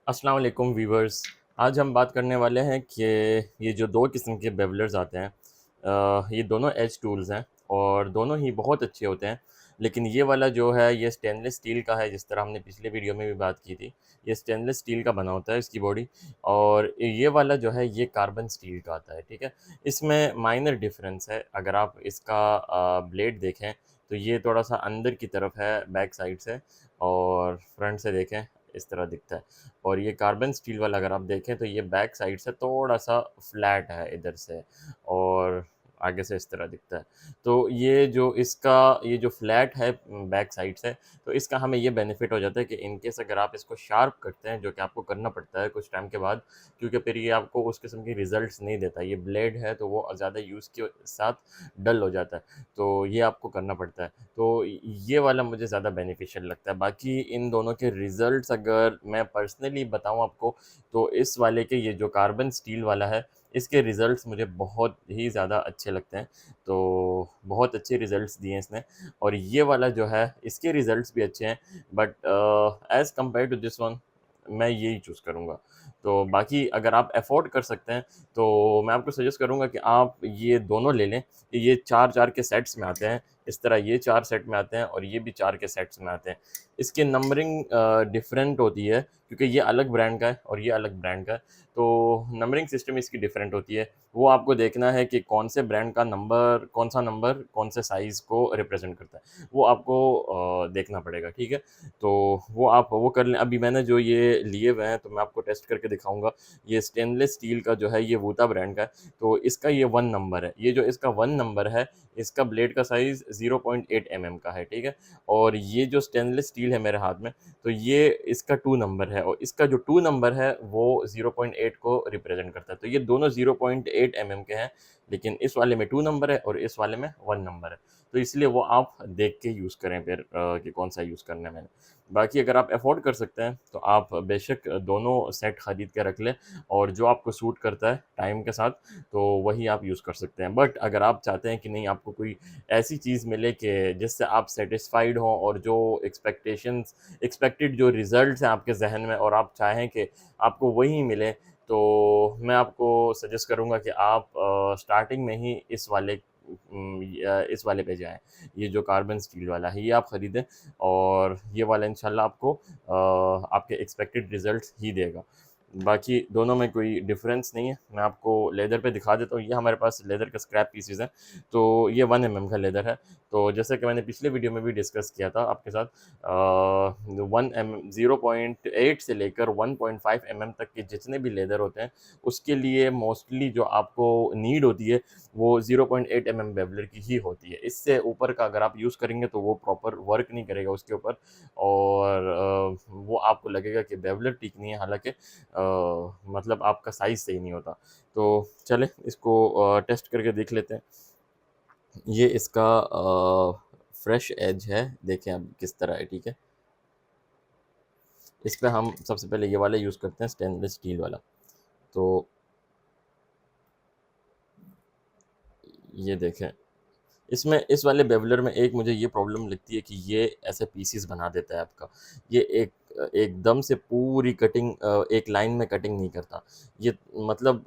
अस्सलाम वालेकुम व्यूवर्स। आज हम बात करने वाले हैं कि ये जो दो किस्म के बेवलर्स आते हैं, ये दोनों एज टूल्स हैं और दोनों ही बहुत अच्छे होते हैं। लेकिन ये वाला जो है ये स्टेनलेस स्टील का है, जिस तरह हमने पिछले वीडियो में भी बात की थी। ये स्टेनलेस स्टील का बना होता है इसकी बॉडी, और ये वाला जो है ये कार्बन स्टील का आता है। ठीक है, इसमें माइनर डिफरेंस है। अगर आप इसका ब्लेड देखें तो ये थोड़ा सा अंदर की तरफ है बैक साइड से, और फ्रंट से देखें इस तरह दिखता है। और ये कार्बन स्टील वाला अगर आप देखें तो ये बैक साइड से थोड़ा सा फ्लैट है इधर से, और आगे से इस तरह दिखता है। तो ये जो फ्लैट है बैक साइड से, तो इसका हमें ये बेनिफिट हो जाता है कि इन केस अगर आप इसको शार्प करते हैं, जो कि आपको करना पड़ता है कुछ टाइम के बाद, क्योंकि फिर ये आपको उस किस्म की रिजल्ट्स नहीं देता। ये ब्लेड है तो वो ज़्यादा यूज़ के साथ डल हो जाता है, तो ये आपको करना पड़ता है। तो ये वाला मुझे ज़्यादा बेनिफिशियल लगता है। बाकी इन दोनों के रिज़ल्ट्स अगर मैं पर्सनली बताऊँ आपको, तो इस वाले के ये जो कार्बन स्टील वाला है, इसके रिज़ल्ट्स मुझे बहुत ही ज़्यादा अच्छे लगते हैं। तो बहुत अच्छे रिज़ल्ट्स दिए हैं इसने। और ये वाला जो है इसके रिज़ल्ट्स भी अच्छे हैं, but as compare to this one मैं यही चूज़ करूँगा। तो बाकी अगर आप अफ़ोर्ड कर सकते हैं तो मैं आपको सजेस्ट करूँगा कि आप ये दोनों ले लें। ये 4-4 के सेट्स में आते हैं। इस तरह ये 4 सेट में आते हैं और ये भी 4 के सेट्स में आते हैं। इसकी नंबरिंग डिफरेंट होती है, क्योंकि ये अलग ब्रांड का है और ये अलग ब्रांड का है। तो नंबरिंग सिस्टम इसकी डिफरेंट होती है। वो आपको देखना है कि कौन से ब्रांड का नंबर, कौन-सा नंबर कौन से साइज़ को रिप्रेज़ेंट करता है। वो आपको देखना पड़ेगा, ठीक है? तो वो आप वो कर लें। अभी मैंने जो ये लिए हुए हैं तो मैं आपको टेस्ट करके दिखाऊँगा। ये स्टेनलेस स्टील का जो है ये वूटा ब्रांड का है। तो इसका ये 1 नंबर है। ये जो इसका 1 नंबर है, इसका ब्लेड का साइज़ 0.8 एमएम का है, ठीक है? और ये जो स्टेनलेस स्टील है मेरे हाथ में, तो ये इसका 2 नंबर है, और इसका जो 2 नंबर है वो 0.8 को रिप्रेज़ेंट करता है। तो ये दोनों 0.8 एमएम के हैं, लेकिन इस वाले में 2 नंबर है और इस वाले में 1 नंबर है। तो इसलिए वो आप देख के यूज़ करें फिर कि कौन-सा यूज़ करना है मैंने। बाकी अगर आप अफ़ोर्ड कर सकते हैं तो आप बेशक दोनों सेट खरीद के रख लें, और जो आपको सूट करता है टाइम के साथ, तो वही आप यूज़ कर सकते हैं। बट अगर आप चाहते हैं कि नहीं, आपको कोई ऐसी चीज़ मिले कि जिससे आप सैटिस्फाइड हों, और जो एक्सपेक्टेड जो रिज़ल्ट्स हैं आपके ज़हन में, और आप चाहें कि आपको वही मिले, तो मैं आपको सजेस्ट करूँगा कि आप स्टार्टिंग में ही इस वाले पे जाएँ। ये जो कार्बन स्टील वाला है ये आप खरीदें, और ये वाला इंशाल्लाह आपको आपके एक्सपेक्टेड रिज़ल्ट्स ही देगा। बाकी दोनों में कोई डिफ़रेंस नहीं है। मैं आपको लेदर पे दिखा देता हूँ। ये हमारे पास लेदर के स्क्रैप पीसेज़ हैं। तो ये 1 एमएम का लेदर है। तो जैसे कि मैंने पिछले वीडियो में भी डिस्कस किया था आपके साथ, 0.8 से लेकर 1.5 एमएम तक के जितने भी लेदर होते हैं, उसके लिए मोस्टली जो आपको नीड होती है, वो 0.8 एमएम बेवलर की ही होती है। इससे ऊपर का अगर आप यूज़ करेंगे तो वो प्रॉपर वर्क नहीं करेगा उसके ऊपर, और वो आपको लगेगा कि बेवलर ठीक नहीं है, हालाँकि मतलब आपका साइज़ सही नहीं होता। तो चलें इसको टेस्ट करके देख लेते हैं। ये इसका फ्रेश एज है, देखें अब किस तरह है, ठीक है? इस पे हम सबसे पहले ये वाला यूज़ करते हैं, स्टेनलेस स्टील वाला। तो ये देखें, इसमें इस वाले बेवलर में एक मुझे ये प्रॉब्लम लगती है कि ये ऐसे पीसेस बना देता है आपका। ये एकदम से पूरी कटिंग एक लाइन में कटिंग नहीं करता। ये मतलब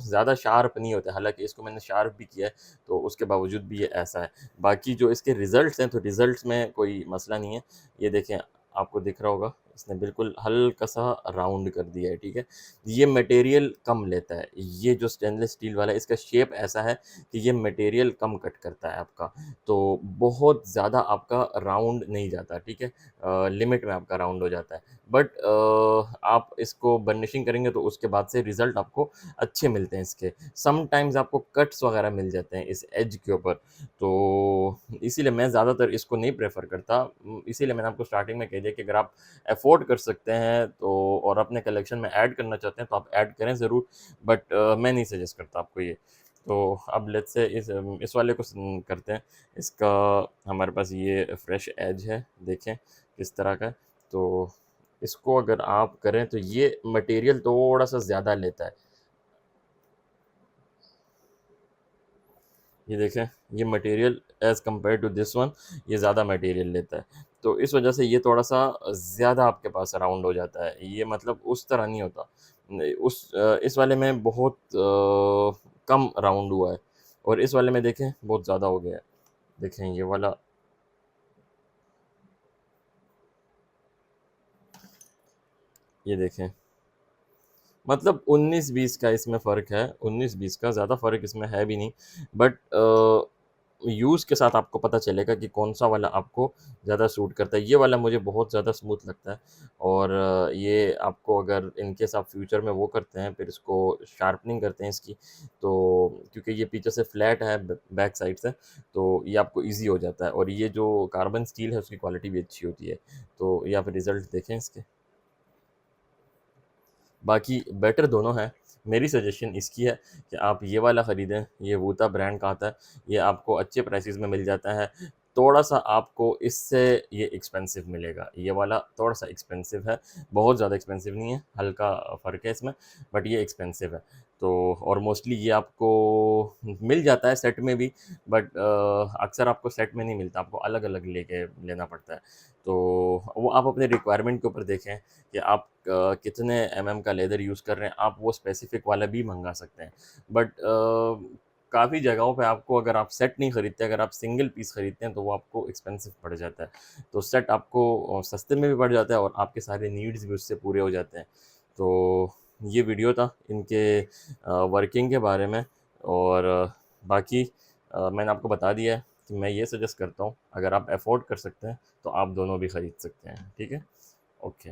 ज़्यादा शार्प नहीं होता है, हालाँकि इसको मैंने शार्प भी किया है, तो उसके बावजूद भी ये ऐसा है। बाकी जो इसके रिज़ल्ट्स हैं, तो रिज़ल्ट्स में कोई मसला नहीं है। ये देखें, आपको दिख रहा होगा, इसने बिल्कुल हल्का-सा राउंड कर दिया है, ठीक है? ये मटेरियल कम लेता है। ये जो स्टेनलेस स्टील वाला है, इसका शेप ऐसा है कि ये मटेरियल कम कट करता है आपका, तो बहुत ज़्यादा आपका राउंड नहीं जाता, ठीक है? लिमिट में आपका राउंड हो जाता है। बट आप इसको बर्निशिंग करेंगे तो उसके बाद से रिज़ल्ट आपको अच्छे मिलते हैं इसके। समटाइम्स आपको कट्स वगैरह मिल जाते हैं इस एज के ऊपर, तो इसीलिए मैं ज़्यादातर इसको नहीं प्रेफ़र करता। इसीलिए मैंने आपको स्टार्टिंग में कह दिया कि अगर आप अफ़ोर्ड कर सकते हैं तो, और अपने कलेक्शन में ऐड करना चाहते हैं तो आप ऐड करें ज़रूर, बट मैं नहीं सजेस्ट करता आपको ये। तो अब लेट्स से इस वाले को करते हैं। इसका हमारे पास ये फ्रेश एज है, देखें किस तरह का है। तो इसको अगर आप करें तो ये मटेरियल थोड़ा सा ज़्यादा लेता है। ये देखें, ये material as compare to this one ये ज़्यादा मटेरियल लेता है, तो इस वजह से ये थोड़ा-सा ज़्यादा आपके पास राउंड हो जाता है। ये मतलब उस तरह नहीं होता। इस वाले में बहुत कम राउंड हुआ है और इस वाले में देखें बहुत ज़्यादा हो गया है। देखें ये वाला, ये देखें, मतलब 19-20 का इसमें फ़र्क है, 19-20 का ज़्यादा फ़र्क इसमें है भी नहीं, बट यूज़ के साथ आपको पता चलेगा कि कौन-सा वाला आपको ज़्यादा सूट करता है। ये वाला मुझे बहुत ज़्यादा स्मूथ लगता है और ये आपको अगर इन केस आप फ्यूचर में वो करते हैं, फिर इसको शार्पनिंग करते हैं इसकी, तो क्योंकि ये पीछे से फ्लैट है बैक साइड से, तो ये आपको ईज़ी हो जाता है और ये जो कार्बन स्टील है उसकी क्वालिटी भी अच्छी होती है। तो ये आप रिज़ल्ट देखें इसके। बाकी बेटर दोनों हैं। मेरी सजेशन इसकी है कि आप ये वाला ख़रीदें, ये वूता ब्रांड का आता है, ये आपको अच्छे प्राइसेज़ में मिल जाता है। थोड़ा-सा आपको इससे ये एक्सपेंसिव मिलेगा, ये वाला थोड़ा-सा एक्सपेंसिव है, बहुत ज़्यादा एक्सपेंसिव नहीं है, हल्का फ़र्क है इसमें, बट ये एक्सपेंसिव है। तो और मोस्टली ये आपको मिल जाता है सेट में भी, बट अक्सर आपको सेट में नहीं मिलता, आपको अलग-अलग लेके लेना पड़ता है। तो वो आप अपने रिक्वायरमेंट के ऊपर देखें कि आप कितने एमएम का लेदर यूज़ कर रहे हैं, आप वो स्पेसिफ़िक वाला भी मँगा सकते हैं। बट काफ़ी जगहों पे आपको अगर आप सेट नहीं खरीदते, अगर आप सिंगल पीस खरीदते हैं, तो वो आपको एक्सपेंसिव पड़ जाता है। तो सेट आपको सस्ते में भी पड़ जाता है और आपके सारे नीड्स भी उससे पूरे हो जाते हैं। तो ये वीडियो था इनके वर्किंग के बारे में और बाकी मैंने आपको बता दिया है कि मैं ये सजेस्ट करता हूँ, अगर आप अफ़ोर्ड कर सकते हैं, तो आप दोनों भी खरीद सकते हैं। ठीक है? ओके।